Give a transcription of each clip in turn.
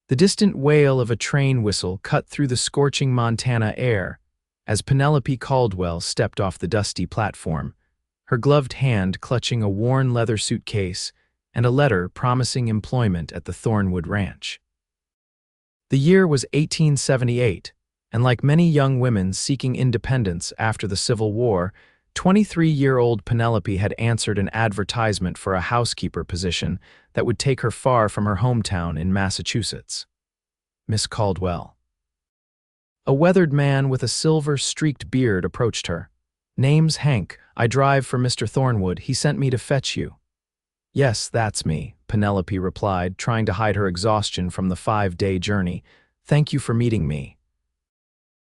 The distant wail of a train whistle cut through the scorching Montana air as Penelope Caldwell stepped off the dusty platform, her gloved hand clutching a worn leather suitcase and a letter promising employment at the Thornwood Ranch. The year was 1878, and like many young women seeking independence after the Civil War, 23-year-old Penelope had answered an advertisement for a housekeeper position that would take her far from her hometown in Massachusetts. Miss Caldwell. A weathered man with a silver-streaked beard approached her. "Name's Hank. I drive for Mr. Thornwood. He sent me to fetch you." "Yes, that's me," Penelope replied, trying to hide her exhaustion from the 5-day journey. "Thank you for meeting me."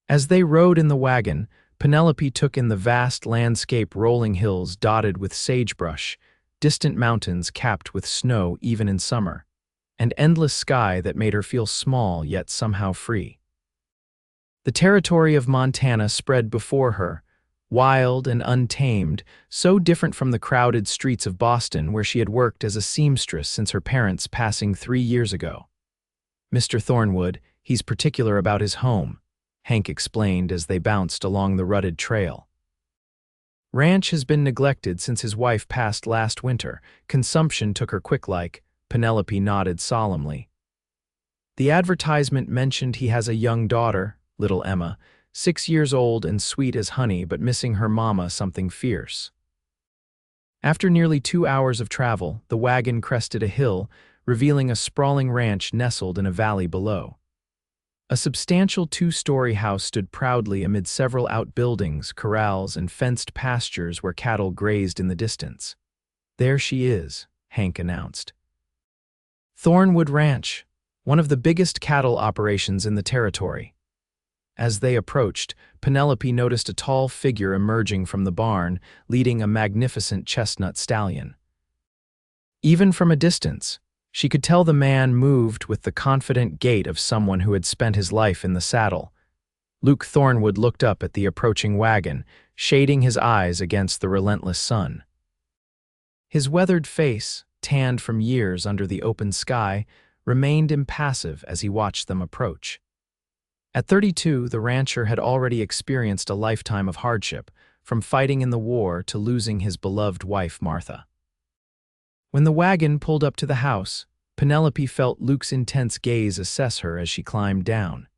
As they rode in the wagon, Penelope took in the vast landscape, rolling hills dotted with sagebrush, distant mountains capped with snow even in summer, and endless sky that made her feel small yet somehow free. The territory of Montana spread before her, wild and untamed, so different from the crowded streets of Boston where she had worked as a seamstress since her parents' passing 3 years ago. "Mr. Thornwood, he's particular about his home," Hank explained as they bounced along the rutted trail. "Ranch has been neglected since his wife passed last winter. Consumption took her quick-like." Penelope nodded solemnly. "The advertisement mentioned he has a young daughter, little Emma, 6 years old and sweet as honey, but missing her mama something fierce." After nearly 2 hours of travel, the wagon crested a hill, revealing a sprawling ranch nestled in a valley below. A substantial 2-story house stood proudly amid several outbuildings, corrals, and fenced pastures where cattle grazed in the distance. "There she is," Hank announced. Thornwood Ranch, one of the biggest cattle operations in the territory. As they approached, Penelope noticed a tall figure emerging from the barn, leading a magnificent chestnut stallion. Even from a distance, she could tell the man moved with the confident gait of someone who had spent his life in the saddle. Luke Thornwood looked up at the approaching wagon, shading his eyes against the relentless sun. His weathered face, tanned from years under the open sky, remained impassive as he watched them approach. At 32, the rancher had already experienced a lifetime of hardship, from fighting in the war to losing his beloved wife, Martha. When the wagon pulled up to the house, Penelope felt Luke's intense gaze assess her as she climbed down.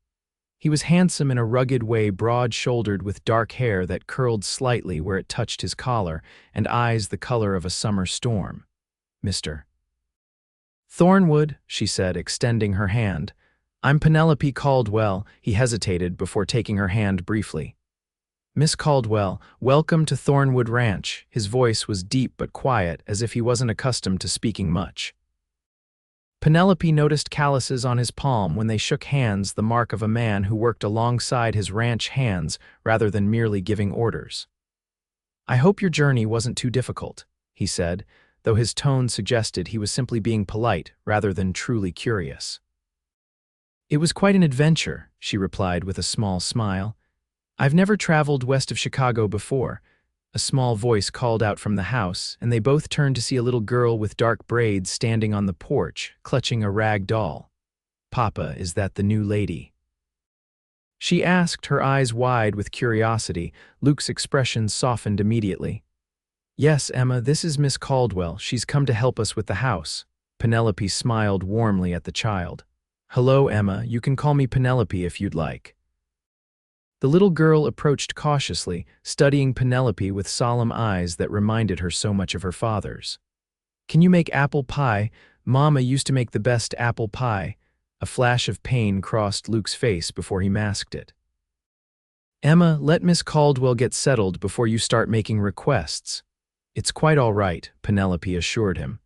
He was handsome in a rugged way, broad-shouldered with dark hair that curled slightly where it touched his collar, and eyes the color of a summer storm. "Mr. Thornwood," she said, extending her hand. "I'm Penelope Caldwell." He hesitated before taking her hand briefly. "Miss Caldwell, welcome to Thornwood Ranch." His voice was deep but quiet, as if he wasn't accustomed to speaking much. Penelope noticed calluses on his palm when they shook hands, the mark of a man who worked alongside his ranch hands rather than merely giving orders. "I hope your journey wasn't too difficult," he said, though his tone suggested he was simply being polite rather than truly curious. "It was quite an adventure," she replied with a small smile. "I've never traveled west of Chicago before." A small voice called out from the house, and they both turned to see a little girl with dark braids standing on the porch, clutching a rag doll. "Papa, is that the new lady?" she asked, her eyes wide with curiosity. Luke's expression softened immediately. "Yes, Emma, this is Miss Caldwell. She's come to help us with the house." Penelope smiled warmly at the child. "Hello, Emma. You can call me Penelope if you'd like." The little girl approached cautiously, studying Penelope with solemn eyes that reminded her so much of her father's. "Can you make apple pie? Mama used to make the best apple pie." A flash of pain crossed Luke's face before he masked it. "Emma, let Miss Caldwell get settled before you start making requests." "It's quite all right," Penelope assured him.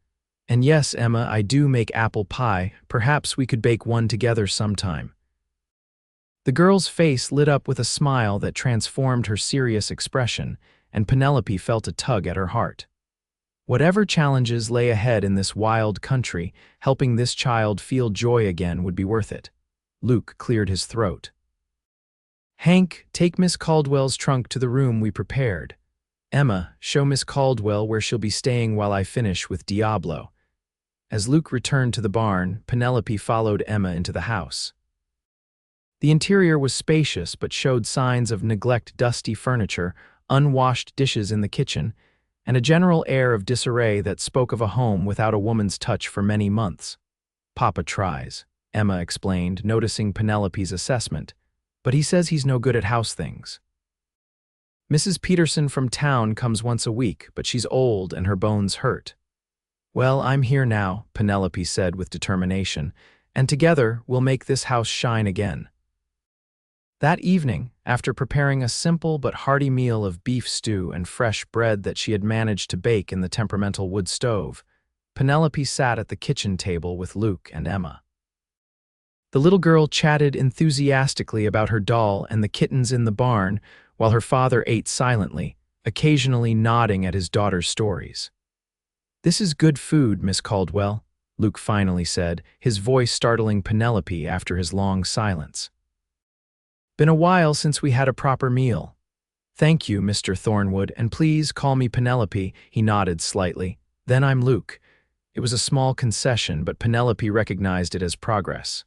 "And yes, Emma, I do make apple pie. Perhaps we could bake one together sometime." The girl's face lit up with a smile that transformed her serious expression, and Penelope felt a tug at her heart. Whatever challenges lay ahead in this wild country, helping this child feel joy again would be worth it. Luke cleared his throat. "Hank, take Miss Caldwell's trunk to the room we prepared. Emma, show Miss Caldwell where she'll be staying while I finish with Diablo." As Luke returned to the barn, Penelope followed Emma into the house. The interior was spacious but showed signs of neglect: dusty furniture, unwashed dishes in the kitchen, and a general air of disarray that spoke of a home without a woman's touch for many months. "Papa tries," Emma explained, noticing Penelope's assessment, "but he says he's no good at house things. Mrs. Peterson from town comes once a week, but she's old and her bones hurt." "Well, I'm here now," Penelope said with determination, "and together we'll make this house shine again." That evening, after preparing a simple but hearty meal of beef stew and fresh bread that she had managed to bake in the temperamental wood stove, Penelope sat at the kitchen table with Luke and Emma. The little girl chatted enthusiastically about her doll and the kittens in the barn, while her father ate silently, occasionally nodding at his daughter's stories. "This is good food, Miss Caldwell," Luke finally said, his voice startling Penelope after his long silence. "Been a while since we had a proper meal." "Thank you, Mr. Thornwood, and please call me Penelope," he nodded slightly. "Then I'm Luke." It was a small concession, but Penelope recognized it as progress.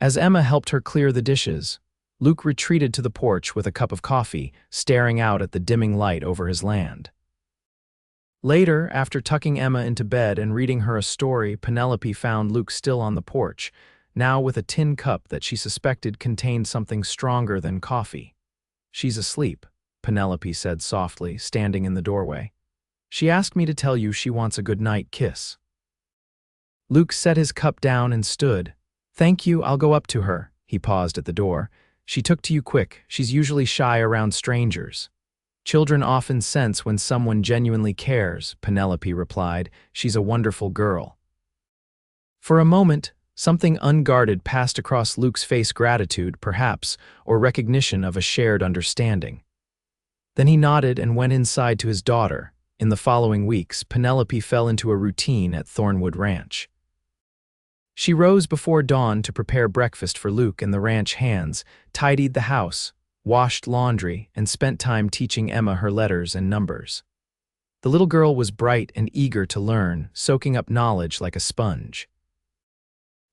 As Emma helped her clear the dishes, Luke retreated to the porch with a cup of coffee, staring out at the dimming light over his land. Later, after tucking Emma into bed and reading her a story, Penelope found Luke still on the porch, now with a tin cup that she suspected contained something stronger than coffee. "She's asleep," Penelope said softly, standing in the doorway. "She asked me to tell you she wants a good-night kiss." Luke set his cup down and stood. "Thank you, I'll go up to her." He paused at the door. "She took to you quick. She's usually shy around strangers." "Children often sense when someone genuinely cares," Penelope replied. "She's a wonderful girl." For a moment, something unguarded passed across Luke's face: gratitude, perhaps, or recognition of a shared understanding. Then he nodded and went inside to his daughter. In the following weeks, Penelope fell into a routine at Thornwood Ranch. She rose before dawn to prepare breakfast for Luke and the ranch hands, tidied the house, washed laundry, and spent time teaching Emma her letters and numbers. The little girl was bright and eager to learn, soaking up knowledge like a sponge.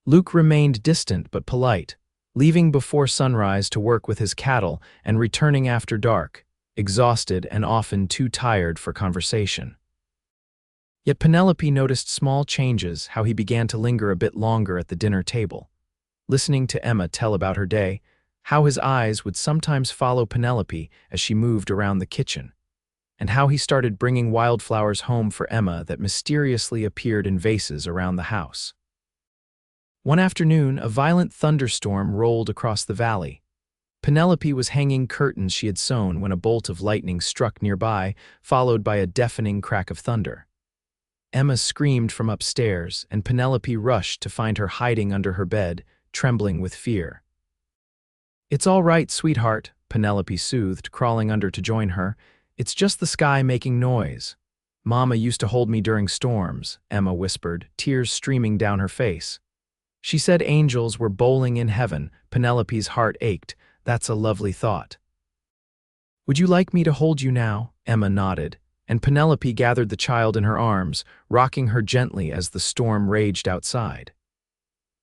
Luke remained distant but polite, leaving before sunrise to work with his cattle and returning after dark, exhausted and often too tired for conversation. Yet Penelope noticed small changes: how he began to linger a bit longer at the dinner table, listening to Emma tell about her day, how his eyes would sometimes follow Penelope as she moved around the kitchen, and how he started bringing wildflowers home for Emma that mysteriously appeared in vases around the house. One afternoon, a violent thunderstorm rolled across the valley. Penelope was hanging curtains she had sewn when a bolt of lightning struck nearby, followed by a deafening crack of thunder. Emma screamed from upstairs, and Penelope rushed to find her hiding under her bed, trembling with fear. "It's all right, sweetheart," Penelope soothed, crawling under to join her. "It's just the sky making noise." "Mama used to hold me during storms," Emma whispered, tears streaming down her face. "She said angels were bowling in heaven." Penelope's heart ached. "That's a lovely thought." "Would you like me to hold you now?" Emma nodded, and Penelope gathered the child in her arms, rocking her gently as the storm raged outside.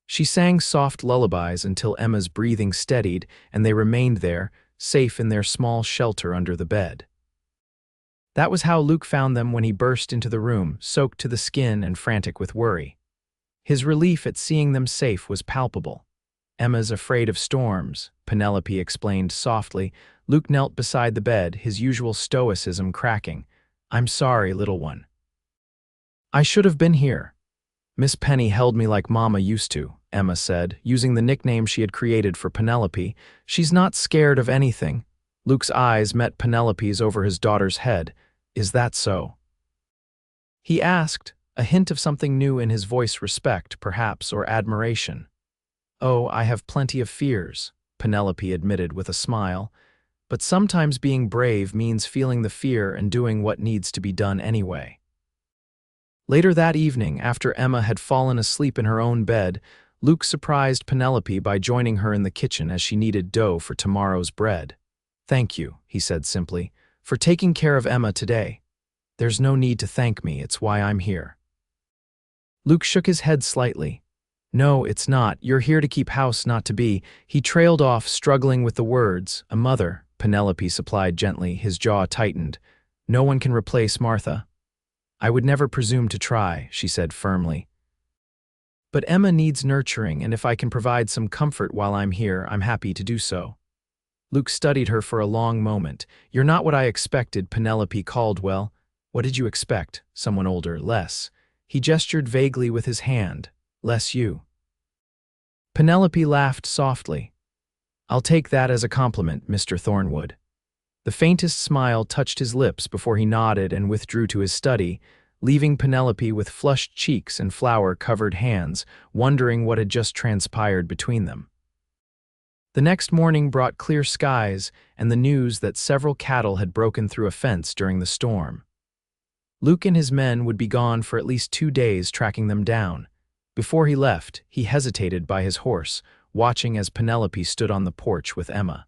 She sang soft lullabies until Emma's breathing steadied, and they remained there, safe in their small shelter under the bed. That was how Luke found them when he burst into the room, soaked to the skin and frantic with worry. His relief at seeing them safe was palpable. "Emma's afraid of storms," Penelope explained softly. Luke knelt beside the bed, his usual stoicism cracking. "I'm sorry, little one. I should have been here." "Miss Penny held me like Mama used to," Emma said, using the nickname she had created for Penelope. "She's not scared of anything." Luke's eyes met Penelope's over his daughter's head. "Is that so?" he asked, a hint of something new in his voice: respect, perhaps, or admiration. "Oh, I have plenty of fears," Penelope admitted with a smile, "but sometimes being brave means feeling the fear and doing what needs to be done anyway." Later that evening, after Emma had fallen asleep in her own bed, Luke surprised Penelope by joining her in the kitchen as she kneaded dough for tomorrow's bread. "Thank you," he said simply, "for taking care of Emma today." "There's no need to thank me, it's why I'm here." Luke shook his head slightly. No, it's not. You're here to keep house, not to be. He trailed off, struggling with the words. A mother, Penelope supplied gently, his jaw tightened. No one can replace Martha. I would never presume to try, she said firmly. But Emma needs nurturing, and if I can provide some comfort while I'm here, I'm happy to do so. Luke studied her for a long moment. You're not what I expected, Penelope Caldwell. What did you expect? Someone older, less. He gestured vaguely with his hand. Less you. Penelope laughed softly. I'll take that as a compliment, Mr. Thornwood. The faintest smile touched his lips before he nodded and withdrew to his study, leaving Penelope with flushed cheeks and flour-covered hands, wondering what had just transpired between them. The next morning brought clear skies and the news that several cattle had broken through a fence during the storm. Luke and his men would be gone for at least 2 days tracking them down. Before he left, he hesitated by his horse, watching as Penelope stood on the porch with Emma.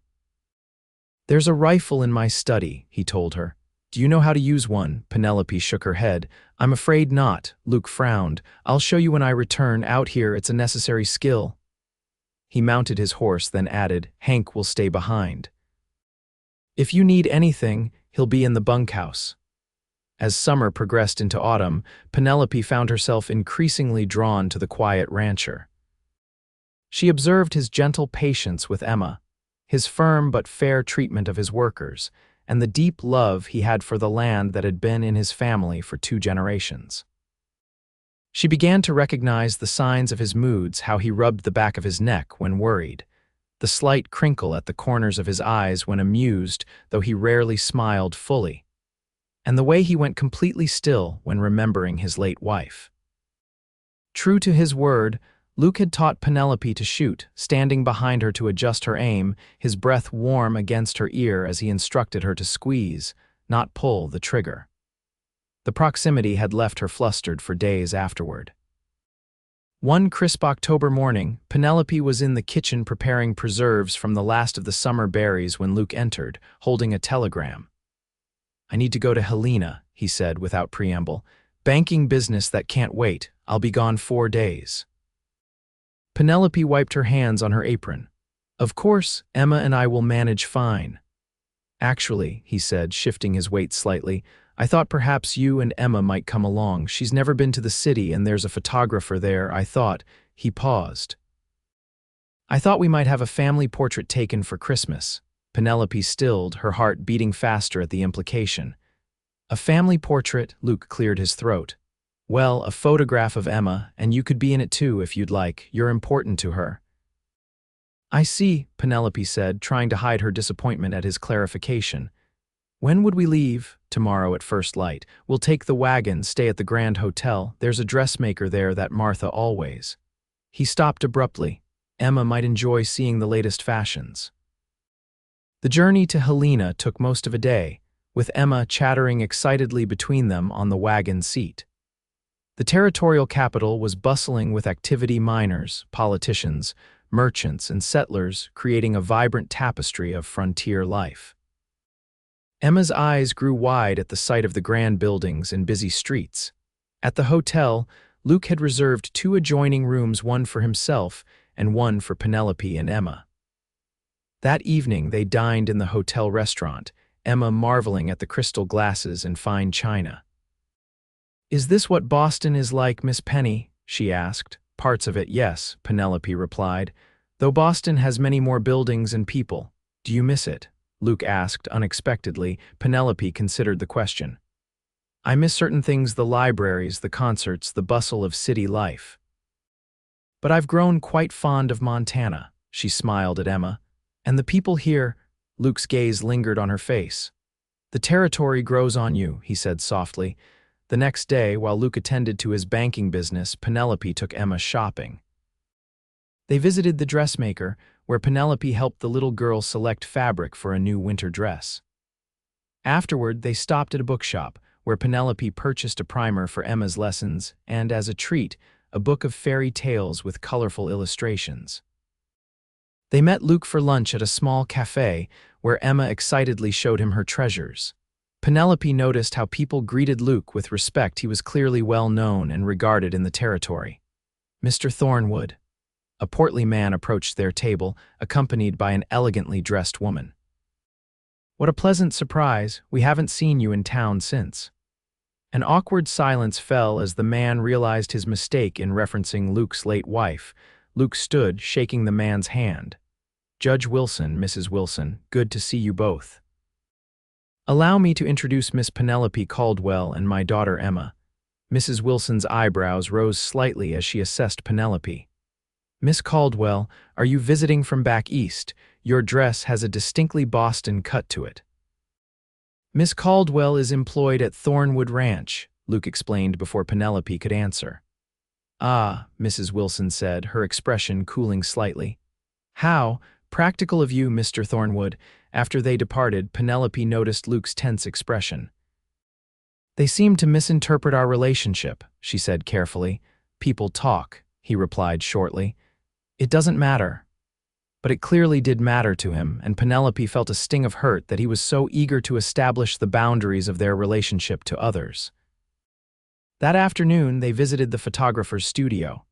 There's a rifle in my study, he told her. Do you know how to use one? Penelope shook her head. I'm afraid not, Luke frowned. I'll show you when I return. Out here, it's a necessary skill. He mounted his horse, then added, Hank will stay behind. If you need anything, he'll be in the bunkhouse. As summer progressed into autumn, Penelope found herself increasingly drawn to the quiet rancher. She observed his gentle patience with Emma, his firm but fair treatment of his workers, and the deep love he had for the land that had been in his family for 2 generations. She began to recognize the signs of his moods, how he rubbed the back of his neck when worried, the slight crinkle at the corners of his eyes when amused, though he rarely smiled fully, and the way he went completely still when remembering his late wife. True to his word, Luke had taught Penelope to shoot, standing behind her to adjust her aim, his breath warm against her ear as he instructed her to squeeze, not pull, the trigger. The proximity had left her flustered for days afterward. One crisp October morning, Penelope was in the kitchen preparing preserves from the last of the summer berries when Luke entered, holding a telegram. I need to go to Helena, he said without preamble. Banking business that can't wait. I'll be gone 4 days. Penelope wiped her hands on her apron. Of course, Emma and I will manage fine. Actually, he said, shifting his weight slightly, I thought perhaps you and Emma might come along. She's never been to the city and there's a photographer there. I thought, he paused. I thought we might have a family portrait taken for Christmas. Penelope stilled, her heart beating faster at the implication. A family portrait, Luke cleared his throat. Well, a photograph of Emma, and you could be in it too if you'd like. You're important to her. I see, Penelope said, trying to hide her disappointment at his clarification. When would we leave? Tomorrow at first light. We'll take the wagon, stay at the Grand Hotel. There's a dressmaker there that Martha always. He stopped abruptly. Emma might enjoy seeing the latest fashions. The journey to Helena took most of a day, with Emma chattering excitedly between them on the wagon seat. The territorial capital was bustling with activity, miners, politicians, merchants, and settlers, creating a vibrant tapestry of frontier life. Emma's eyes grew wide at the sight of the grand buildings and busy streets. At the hotel, Luke had reserved 2 adjoining rooms, one for himself and one for Penelope and Emma. That evening they dined in the hotel restaurant, Emma marveling at the crystal glasses and fine china. Is this what Boston is like, Miss Penny? She asked. Parts of it, yes, Penelope replied, though Boston has many more buildings and people. Do you miss it? Luke asked unexpectedly. Penelope considered the question. I miss certain things, the libraries, the concerts, the bustle of city life. But I've grown quite fond of Montana, she smiled at Emma. And the people here, Luke's gaze lingered on her face. The territory grows on you, he said softly. The next day, while Luke attended to his banking business, Penelope took Emma shopping. They visited the dressmaker, where Penelope helped the little girl select fabric for a new winter dress. Afterward, they stopped at a bookshop, where Penelope purchased a primer for Emma's lessons and, as a treat, a book of fairy tales with colorful illustrations. They met Luke for lunch at a small cafe, where Emma excitedly showed him her treasures. Penelope noticed how people greeted Luke with respect. He was clearly well known and regarded in the territory. Mr. Thornwood. A portly man approached their table, accompanied by an elegantly dressed woman. What a pleasant surprise. We haven't seen you in town since. An awkward silence fell as the man realized his mistake in referencing Luke's late wife. Luke stood, shaking the man's hand. Judge Wilson, Mrs. Wilson, good to see you both. Allow me to introduce Miss Penelope Caldwell and my daughter Emma. Mrs. Wilson's eyebrows rose slightly as she assessed Penelope. Miss Caldwell, are you visiting from back east? Your dress has a distinctly Boston cut to it. Miss Caldwell is employed at Thornwood Ranch, Luke explained before Penelope could answer. Ah, Mrs. Wilson said, her expression cooling slightly. How practical of you, Mr. Thornwood. After they departed, Penelope noticed Luke's tense expression. They seem to misinterpret our relationship, she said carefully. People talk, he replied shortly. It doesn't matter. But it clearly did matter to him, and Penelope felt a sting of hurt that he was so eager to establish the boundaries of their relationship to others. That afternoon, they visited the photographer's studio.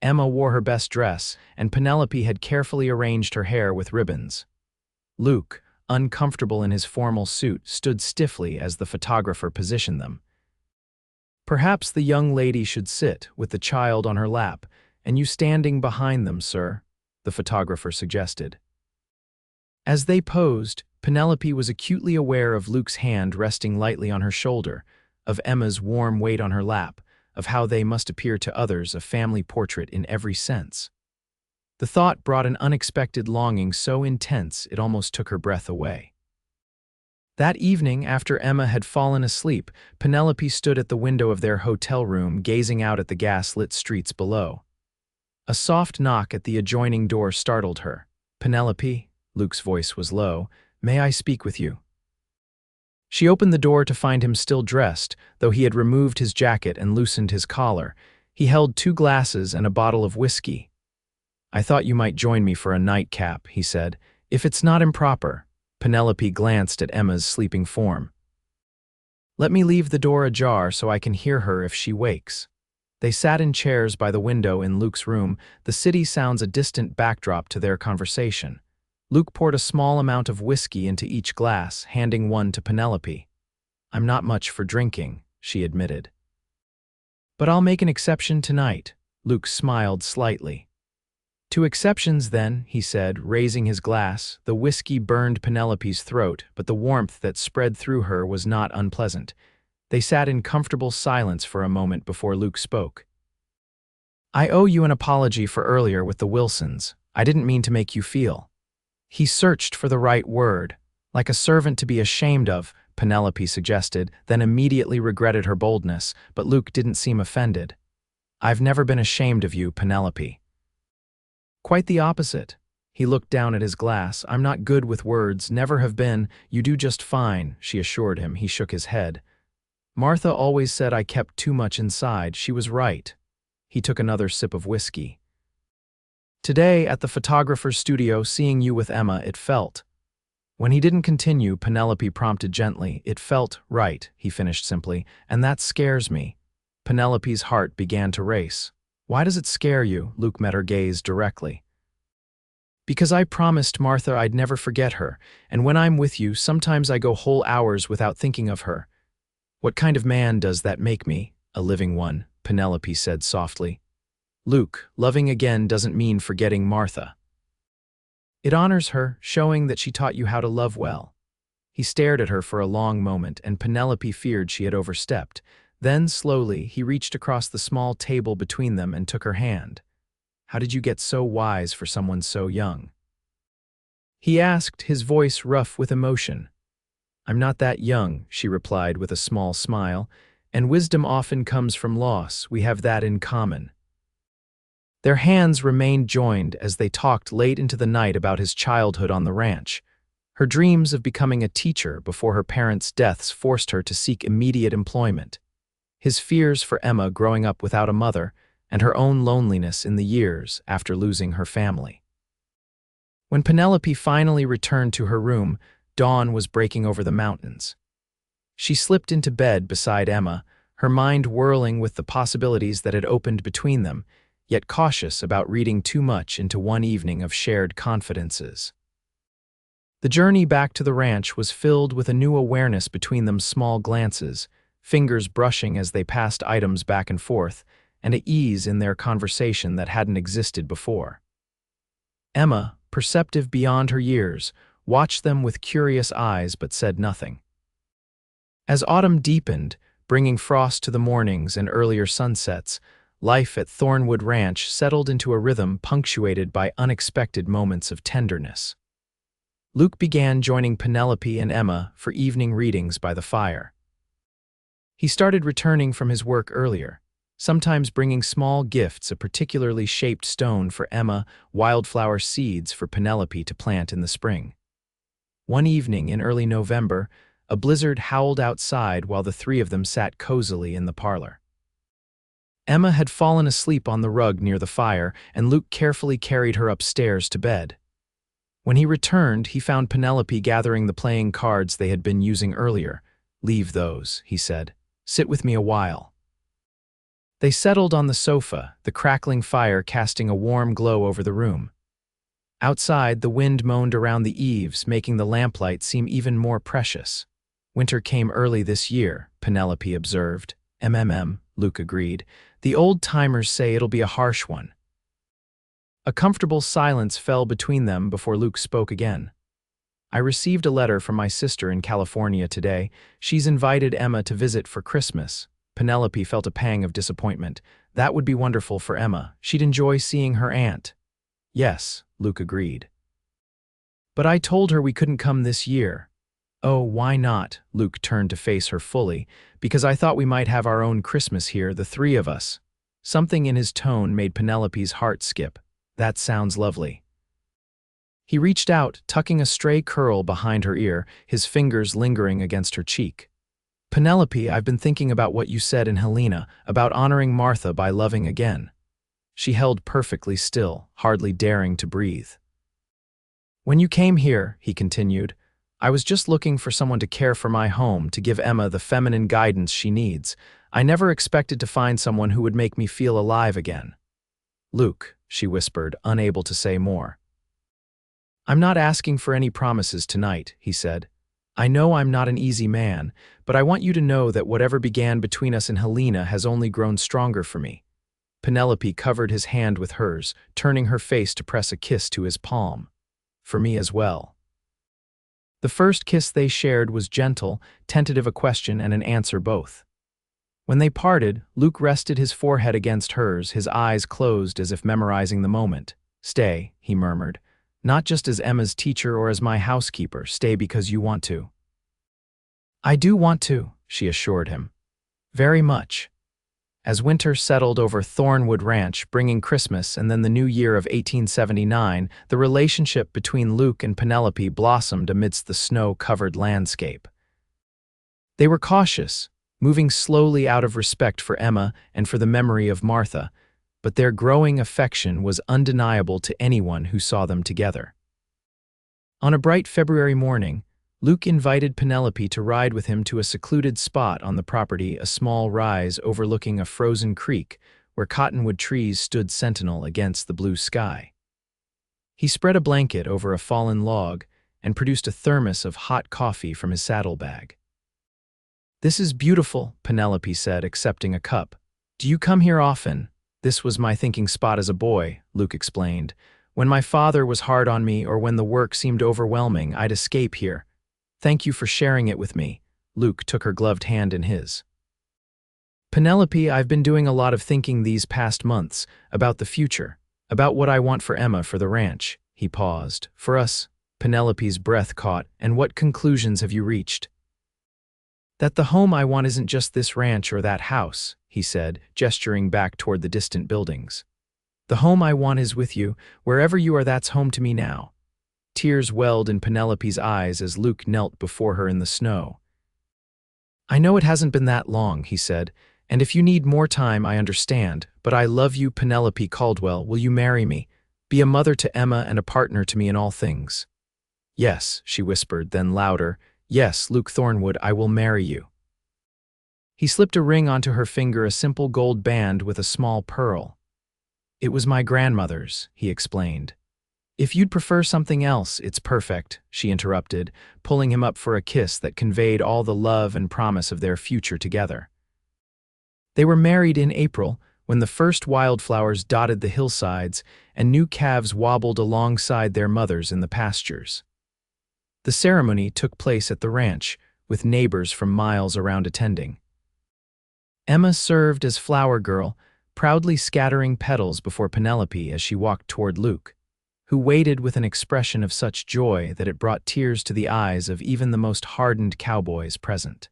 Emma wore her best dress, and Penelope had carefully arranged her hair with ribbons. Luke, uncomfortable in his formal suit, stood stiffly as the photographer positioned them. Perhaps the young lady should sit, with the child on her lap, and you standing behind them, sir, the photographer suggested. As they posed, Penelope was acutely aware of Luke's hand resting lightly on her shoulder, of Emma's warm weight on her lap, of how they must appear to others a family portrait in every sense. The thought brought an unexpected longing so intense it almost took her breath away. That evening, after Emma had fallen asleep, Penelope stood at the window of their hotel room, gazing out at the gas-lit streets below. A soft knock at the adjoining door startled her. Penelope, Luke's voice was low, may I speak with you? She opened the door to find him still dressed, though he had removed his jacket and loosened his collar. He held 2 glasses and a bottle of whiskey. I thought you might join me for a nightcap, he said. If it's not improper. Penelope glanced at Emma's sleeping form. Let me leave the door ajar so I can hear her if she wakes. They sat in chairs by the window in Luke's room, the city sounds a distant backdrop to their conversation. Luke poured a small amount of whiskey into each glass, handing one to Penelope. I'm not much for drinking, she admitted. But I'll make an exception tonight. Luke smiled slightly. 2 exceptions then, he said, raising his glass. The whiskey burned Penelope's throat, but the warmth that spread through her was not unpleasant. They sat in comfortable silence for a moment before Luke spoke. I owe you an apology for earlier with the Wilsons. I didn't mean to make you feel. He searched for the right word. Like a servant to be ashamed of, Penelope suggested, then immediately regretted her boldness, but Luke didn't seem offended. I've never been ashamed of you, Penelope. Quite the opposite. He looked down at his glass. I'm not good with words, never have been. You do just fine, she assured him. He shook his head. Martha always said I kept too much inside. She was right. He took another sip of whiskey. Today, at the photographer's studio, seeing you with Emma, it felt. When he didn't continue, Penelope prompted gently. It felt right, he finished simply, and that scares me. Penelope's heart began to race. Why does it scare you? Luke met her gaze directly. Because I promised Martha I'd never forget her, and when I'm with you, sometimes I go whole hours without thinking of her. What kind of man does that make me? A living one, Penelope said softly. Luke, loving again doesn't mean forgetting Martha. It honors her, showing that she taught you how to love well. He stared at her for a long moment, and Penelope feared she had overstepped. Then, slowly, he reached across the small table between them and took her hand. How did you get so wise for someone so young? He asked, his voice rough with emotion. I'm not that young, she replied with a small smile, and wisdom often comes from loss. We have that in common. Their hands remained joined as they talked late into the night about his childhood on the ranch. Her dreams of becoming a teacher before her parents' deaths forced her to seek immediate employment. His fears for Emma growing up without a mother, and her own loneliness in the years after losing her family. When Penelope finally returned to her room, dawn was breaking over the mountains. She slipped into bed beside Emma, her mind whirling with the possibilities that had opened between them, yet cautious about reading too much into one evening of shared confidences. The journey back to the ranch was filled with a new awareness between them, small glances, fingers brushing as they passed items back and forth, and an ease in their conversation that hadn't existed before. Emma, perceptive beyond her years, watched them with curious eyes but said nothing. As autumn deepened, bringing frost to the mornings and earlier sunsets, life at Thornwood Ranch settled into a rhythm punctuated by unexpected moments of tenderness. Luke began joining Penelope and Emma for evening readings by the fire. He started returning from his work earlier, sometimes bringing small gifts, a particularly shaped stone for Emma, wildflower seeds for Penelope to plant in the spring. One evening in early November, a blizzard howled outside while the three of them sat cozily in the parlor. Emma had fallen asleep on the rug near the fire, and Luke carefully carried her upstairs to bed. When he returned, he found Penelope gathering the playing cards they had been using earlier. "Leave those," he said. "Sit with me a while." They settled on the sofa, the crackling fire casting a warm glow over the room. Outside, the wind moaned around the eaves, making the lamplight seem even more precious. "Winter came early this year," Penelope observed. Luke agreed. "The old-timers say it'll be a harsh one." A comfortable silence fell between them before Luke spoke again. "I received a letter from my sister in California today. She's invited Emma to visit for Christmas." Penelope felt a pang of disappointment. That would be wonderful for Emma. She'd enjoy seeing her aunt. "Yes," Luke agreed. "But I told her we couldn't come this year." "Oh, why not?" Luke turned to face her fully. "Because I thought we might have our own Christmas here, the three of us." Something in his tone made Penelope's heart skip. "That sounds lovely." He reached out, tucking a stray curl behind her ear, his fingers lingering against her cheek. "Penelope, I've been thinking about what you said in Helena, about honoring Martha by loving again." She held perfectly still, hardly daring to breathe. "When you came here," he continued, "I was just looking for someone to care for my home, to give Emma the feminine guidance she needs. I never expected to find someone who would make me feel alive again." "Luke," she whispered, unable to say more. "I'm not asking for any promises tonight," he said. "I know I'm not an easy man, but I want you to know that whatever began between us in Helena has only grown stronger for me." Penelope covered his hand with hers, turning her face to press a kiss to his palm. "For me as well." The first kiss they shared was gentle, tentative, a question and an answer both. When they parted, Luke rested his forehead against hers, his eyes closed as if memorizing the moment. "Stay," he murmured. "Not just as Emma's teacher or as my housekeeper. Stay because you want to." "I do want to," she assured him. "Very much." As winter settled over Thornwood Ranch, bringing Christmas and then the new year of 1879, the relationship between Luke and Penelope blossomed amidst the snow-covered landscape. They were cautious, moving slowly out of respect for Emma and for the memory of Martha, but their growing affection was undeniable to anyone who saw them together. On a bright February morning, Luke invited Penelope to ride with him to a secluded spot on the property, a small rise overlooking a frozen creek where cottonwood trees stood sentinel against the blue sky. He spread a blanket over a fallen log and produced a thermos of hot coffee from his saddlebag. "This is beautiful," Penelope said, accepting a cup. "Do you come here often?" "This was my thinking spot as a boy," Luke explained. "When my father was hard on me or when the work seemed overwhelming, I'd escape here. Thank you for sharing it with me." Luke took her gloved hand in his. "Penelope, I've been doing a lot of thinking these past months about the future, about what I want for Emma, for the ranch." He paused. "For us," Penelope's breath caught. "And what conclusions have you reached?" "That the home I want isn't just this ranch or that house," he said, gesturing back toward the distant buildings. "The home I want is with you. Wherever you are, that's home to me now." Tears welled in Penelope's eyes as Luke knelt before her in the snow. "I know it hasn't been that long," he said, "and if you need more time, I understand, but I love you, Penelope Caldwell. Will you marry me? Be a mother to Emma and a partner to me in all things." "Yes," she whispered, then louder, Yes, Luke Thornwood, I will marry you. He slipped a ring onto her finger, a simple gold band with a small pearl. It was my grandmother's, he explained. If you'd prefer something else, it's perfect, she interrupted, pulling him up for a kiss that conveyed all the love and promise of their future together. They were married in April, when the first wildflowers dotted the hillsides and new calves wobbled alongside their mothers in the pastures. The ceremony took place at the ranch, with neighbors from miles around attending. Emma served as flower girl, proudly scattering petals before Penelope as she walked toward Luke, who waited with an expression of such joy that it brought tears to the eyes of even the most hardened cowboys present.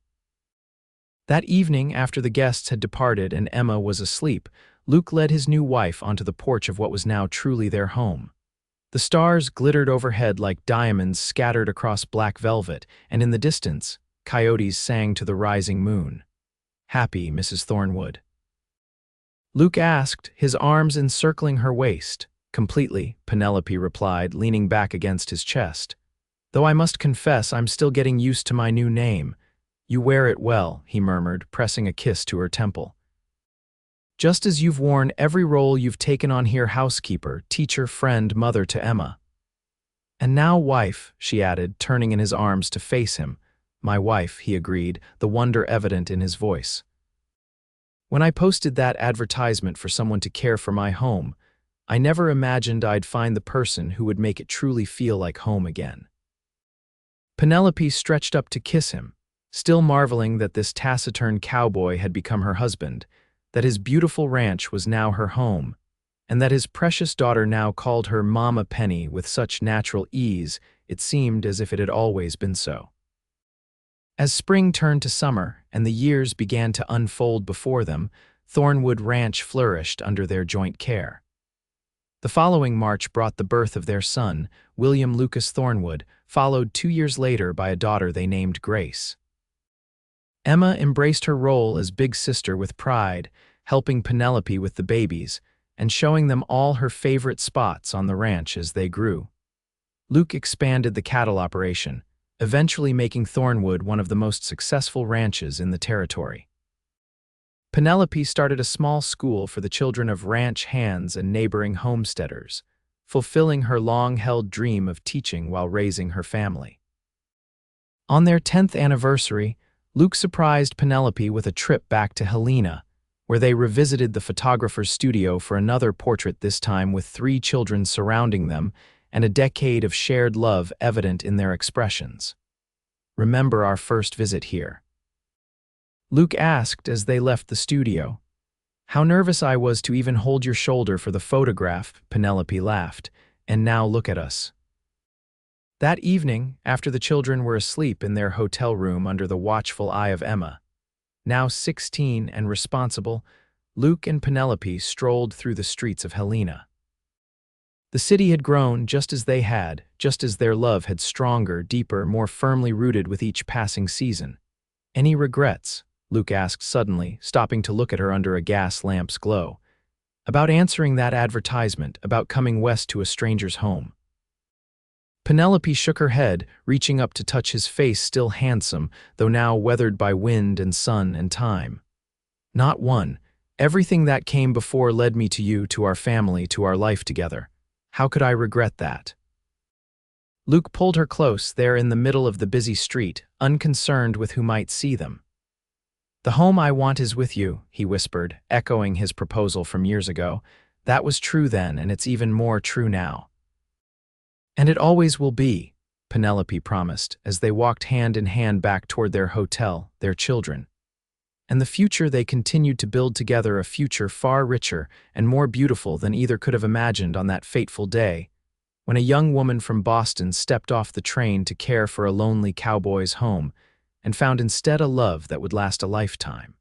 That evening, after the guests had departed and Emma was asleep, Luke led his new wife onto the porch of what was now truly their home. The stars glittered overhead like diamonds scattered across black velvet, and in the distance, coyotes sang to the rising moon. Happy, Mrs. Thornwood? Luke asked, his arms encircling her waist. Completely, Penelope replied, leaning back against his chest. Though I must confess I'm still getting used to my new name. You wear it well, he murmured, pressing a kiss to her temple. Just as you've worn every role you've taken on here, housekeeper, teacher, friend, mother to Emma. And now wife, she added, turning in his arms to face him. My wife, he agreed, the wonder evident in his voice. When I posted that advertisement for someone to care for my home, I never imagined I'd find the person who would make it truly feel like home again. Penelope stretched up to kiss him, still marveling that this taciturn cowboy had become her husband, that his beautiful ranch was now her home, and that his precious daughter now called her Mama Penny with such natural ease it seemed as if it had always been so. As spring turned to summer and the years began to unfold before them, Thornwood Ranch flourished under their joint care. The following March brought the birth of their son, William Lucas Thornwood, followed 2 years later by a daughter they named Grace. Emma embraced her role as big sister with pride, helping Penelope with the babies and showing them all her favorite spots on the ranch as they grew. Luke expanded the cattle operation, eventually making Thornwood one of the most successful ranches in the territory. Penelope started a small school for the children of ranch hands and neighboring homesteaders, fulfilling her long-held dream of teaching while raising her family. On their 10th anniversary, Luke surprised Penelope with a trip back to Helena, where they revisited the photographer's studio for another portrait, this time with 3 children surrounding them and a decade of shared love evident in their expressions. Remember our first visit here? Luke asked as they left the studio. How nervous I was to even hold your shoulder for the photograph, Penelope laughed. And now look at us. That evening, after the children were asleep in their hotel room under the watchful eye of Emma, now 16 and responsible, Luke and Penelope strolled through the streets of Helena. The city had grown just as they had, just as their love had stronger, deeper, more firmly rooted with each passing season. Any regrets? Luke asked suddenly, stopping to look at her under a gas lamp's glow. About answering that advertisement, about coming west to a stranger's home. Penelope shook her head, reaching up to touch his face, still handsome, though now weathered by wind and sun and time. Not one. Everything that came before led me to you, to our family, to our life together. How could I regret that? Luke pulled her close, there in the middle of the busy street, unconcerned with who might see them. The home I want is with you, he whispered, echoing his proposal from years ago. That was true then, and it's even more true now. And it always will be, Penelope promised, as they walked hand in hand back toward their hotel, their children. And the future they continued to build together, a future far richer and more beautiful than either could have imagined on that fateful day, when a young woman from Boston stepped off the train to care for a lonely cowboy's home and found instead a love that would last a lifetime.